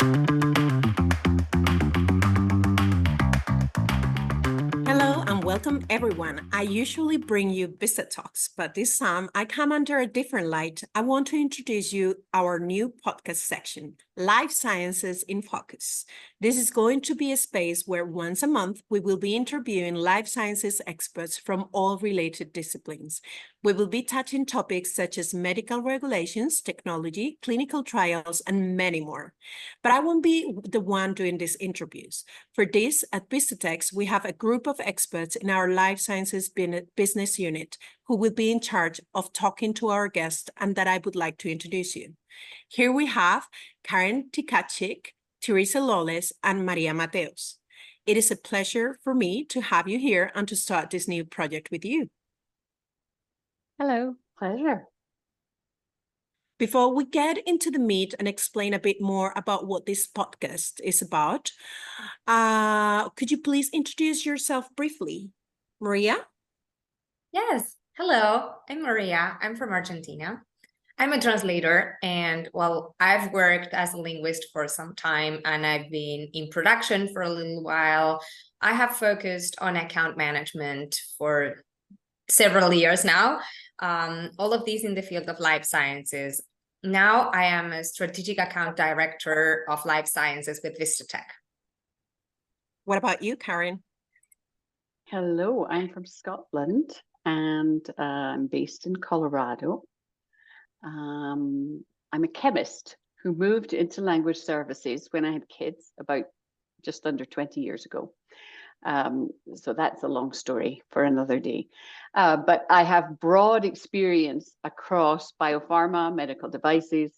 Hello and welcome everyone. I usually bring you Vistatec, but this time I come under a different light. I want to introduce you our new podcast section, Life Sciences in Focus. This is going to be a space where once a month we will be interviewing life sciences experts from all related disciplines. We will be touching topics such as medical regulations, technology, clinical trials, and many more. But I won't be the one doing these interviews. For this, at Vistatec, we have a group of experts in our life sciences business unit who will be in charge of talking to our guests and that I would like to introduce you. Here we have Karen Tikachik, Teresa Loles, and Maria Mateos. It is a pleasure for me to have you here and to start this new project with you. Hello, pleasure. Before we get into the meat and explain a bit more about what this podcast is about, could you please introduce yourself briefly? Maria? Yes. Hello, I'm Maria. I'm from Argentina. I'm a translator, and well, I've worked as a linguist for some time, and I've been in production for a little while. I have focused on account management for several years now, all of these in the field of life sciences. Now I am a strategic account director of life sciences with Vistatec. What about you, Karen? Hello, I'm from Scotland and I'm based in Colorado. I'm a chemist who moved into language services when I had kids about just under 20 years ago. So that's a long story for another day. But I have broad experience across biopharma, medical devices,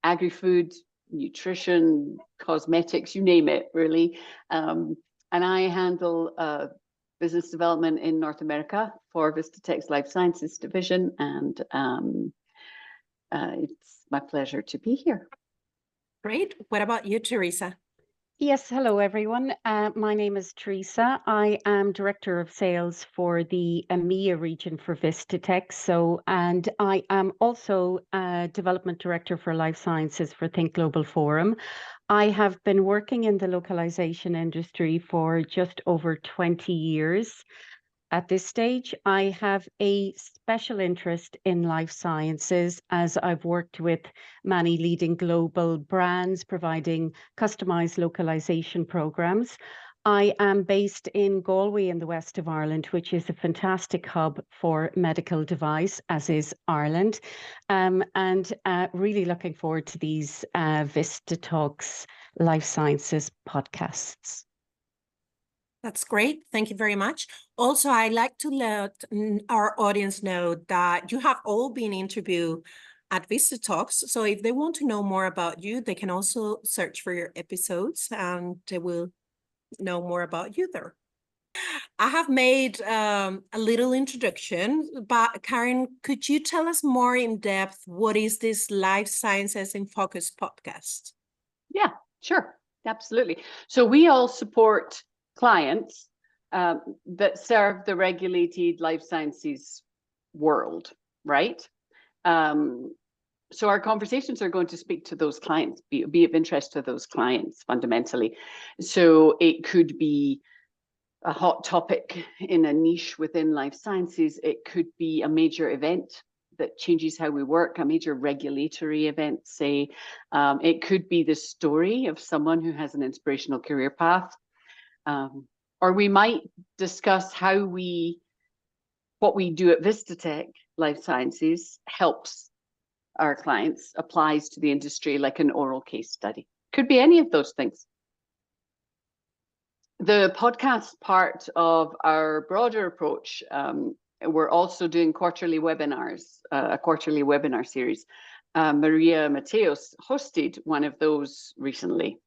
agri-food, nutrition, cosmetics, you name it, really. And I handle business development in North America for Vistatec's Life Sciences division, and it's my pleasure to be here. Great. What about you, Teresa? Yes, hello everyone. My name is Teresa. I am Director of Sales for the EMEA region for Vistatec. And I am also Development Director for Life Sciences for Think Global Forum. I have been working in the localization industry for just over 20 years. At this stage, I have a special interest in life sciences as I've worked with many leading global brands providing customized localization programs. I am based in Galway in the west of Ireland, which is a fantastic hub for medical device, as is Ireland. And really looking forward to these Vistatec Life Sciences podcasts. That's great. Thank you very much. Also, I'd like to let our audience know that you have all been interviewed at Vistatec. So if they want to know more about you, they can also search for your episodes and they will know more about you there. I have made a little introduction, but Karen, could you tell us more in depth what is this Life Sciences in Focus podcast? Yeah, sure. Absolutely. So we all support clients that serve the regulated life sciences world, right? So our conversations are going to speak to those clients, be of interest to those clients fundamentally. So it could be a hot topic in a niche within life sciences. It could be a major event that changes how we work, a major regulatory event, say. It could be the story of someone who has an inspirational career path. Or we might discuss how what we do at Vistatec Life Sciences helps our clients, applies to the industry like an oral case study. Could be any of those things. The podcast part of our broader approach, we're also doing quarterly webinars, a quarterly webinar series. Maria Mateos hosted one of those recently.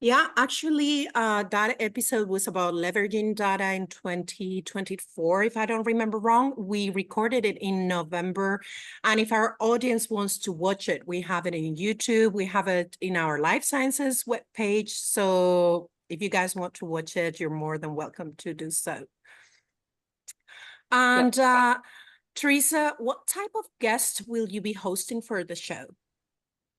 Yeah, actually, that episode was about leveraging data in 2024, if I don't remember wrong. We recorded it in November. And if our audience wants to watch it, we have it in YouTube. We have it in our Life Sciences webpage. So if you guys want to watch it, you're more than welcome to do so. And Teresa, what type of guest will you be hosting for the show?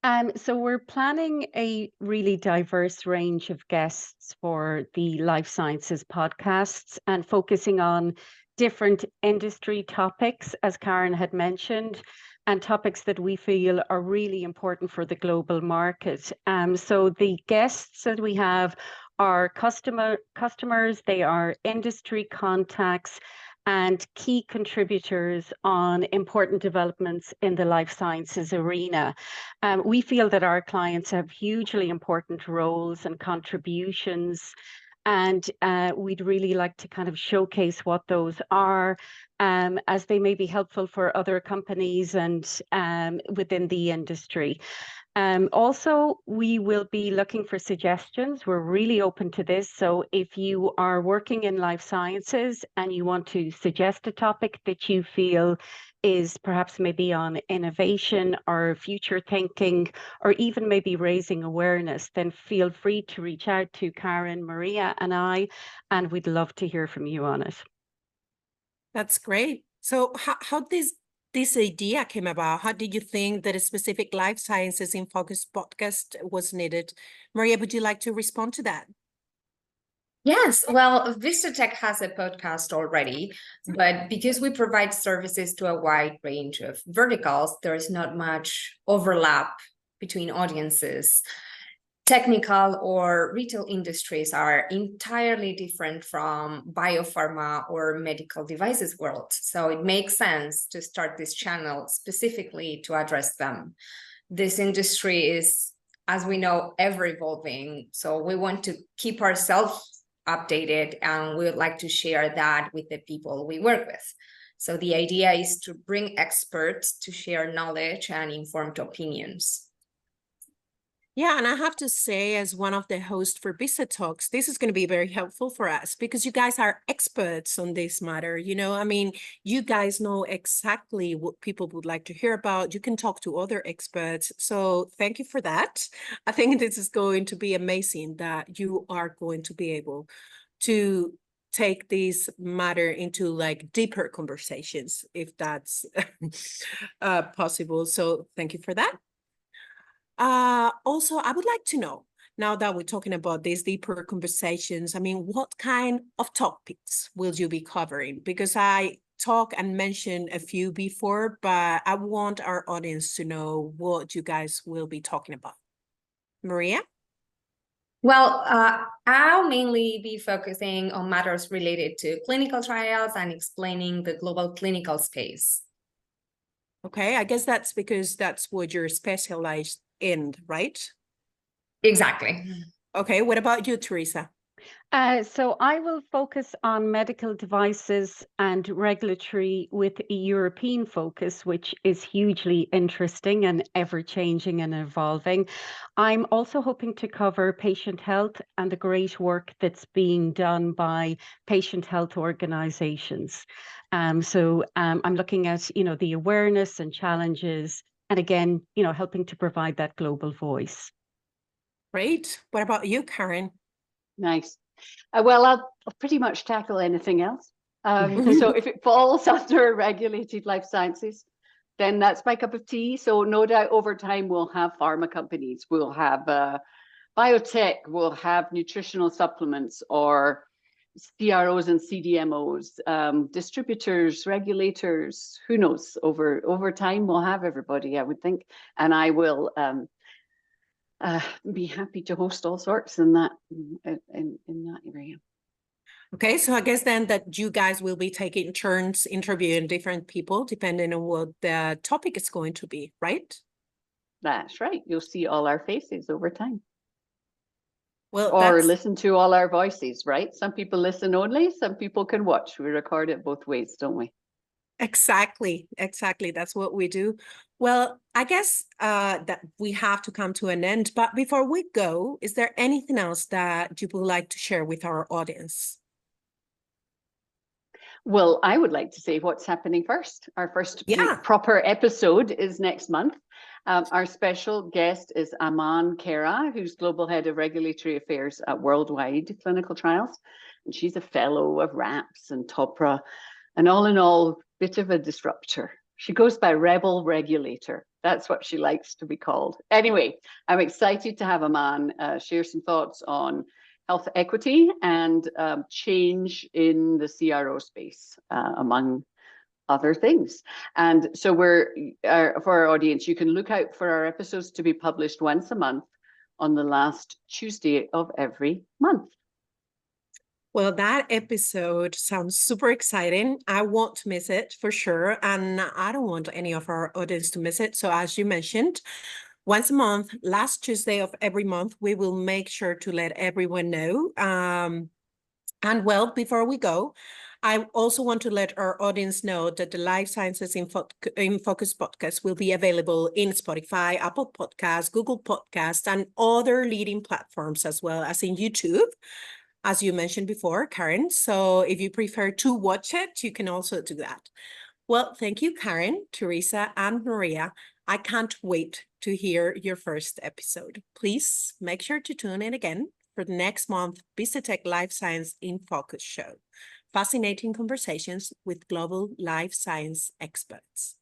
So we're planning a really diverse range of guests for the Life Sciences podcasts and focusing on different industry topics, as Karen had mentioned, and topics that we feel are really important for the global market. So the guests that we have are customers, they are industry contacts, and key contributors on important developments in the life sciences arena. We feel that our clients have hugely important roles and contributions, and we'd really like to kind of showcase what those are, as they may be helpful for other companies and within the industry. Also, we will be looking for suggestions. We're really open to this. So if you are working in life sciences and you want to suggest a topic that you feel is perhaps maybe on innovation or future thinking, or even maybe raising awareness, then feel free to reach out to Karen, Maria, and I, and we'd love to hear from you on it. That's great. So how this idea came about? How did you think that a specific Life Sciences in Focus podcast was needed? Maria, would you like to respond to that? Yes, well, Vistatec has a podcast already, but because we provide services to a wide range of verticals, there is not much overlap between audiences. Technical or retail industries are entirely different from biopharma or medical devices world. So it makes sense to start this channel specifically to address them. This industry is, as we know, ever evolving. So we want to keep ourselves updated, and we would like to share that with the people we work with. So the idea is to bring experts to share knowledge and informed opinions. Yeah, and I have to say, as one of the hosts for Vistatec, this is going to be very helpful for us because you guys are experts on this matter. I mean, you guys know exactly what people would like to hear about. You can talk to other experts. So thank you for that. I think this is going to be amazing that you are going to be able to take this matter into like deeper conversations, if that's possible. So thank you for that. Also, I would like to know, now that we're talking about these deeper conversations, I mean, what kind of topics will you be covering? Because I talk and mention a few before, but I want our audience to know what you guys will be talking about. Maria? Well, I'll mainly be focusing on matters related to clinical trials and explaining the global clinical space. Okay, I guess that's because that's what you're specialized in, right? Exactly. Okay, what about you, Teresa? So I will focus on medical devices and regulatory with a European focus, which is hugely interesting and ever-changing and evolving. I'm also hoping to cover patient health and the great work that's being done by patient health organizations. So I'm looking at, the awareness and challenges, and again, helping to provide that global voice. Great. What about you, Karen? Nice. Well, I'll pretty much tackle anything else. So if it falls under regulated life sciences, then that's my cup of tea. So no doubt over time we'll have pharma companies, we'll have biotech, we'll have nutritional supplements, or CROs and CDMOs, distributors, regulators, who knows? Over time we'll have everybody, I would think, and I will be happy to host all sorts in that area. Okay, so I guess then that you guys will be taking turns interviewing different people depending on what the topic is going to be, right? That's right. You'll see all our faces over time. Well, or listen to all our voices, right? Some people listen only, some people can watch. We record it both ways, don't we? Exactly. That's what we do. Well, I guess that we have to come to an end. But before we go, is there anything else that you would like to share with our audience? Well, I would like to say what's happening first. Our first proper episode is next month. Our special guest is Aman Kera, who's Global Head of Regulatory Affairs at Worldwide Clinical Trials. And she's a fellow of RAPS and TOPRA, and all in all, bit of a disruptor. She goes by Rebel Regulator. That's what she likes to be called. Anyway, I'm excited to have a man share some thoughts on health equity and change in the CRO space, among other things. And so for our audience, you can look out for our episodes to be published once a month on the last Tuesday of every month. Well, that episode sounds super exciting. I won't miss it for sure. And I don't want any of our audience to miss it. So as you mentioned, once a month, last Tuesday of every month, we will make sure to let everyone know. And well, before we go, I also want to let our audience know that the Life Sciences in Focus podcast will be available in Spotify, Apple Podcasts, Google Podcasts, and other leading platforms, as well as in YouTube, as you mentioned before, Karen. So if you prefer to watch it, you can also do that. Well, thank you, Karen, Teresa, and Maria. I can't wait to hear your first episode. Please make sure to tune in again for the next month Vistatec Life Science in Focus show. Fascinating conversations with global life science experts.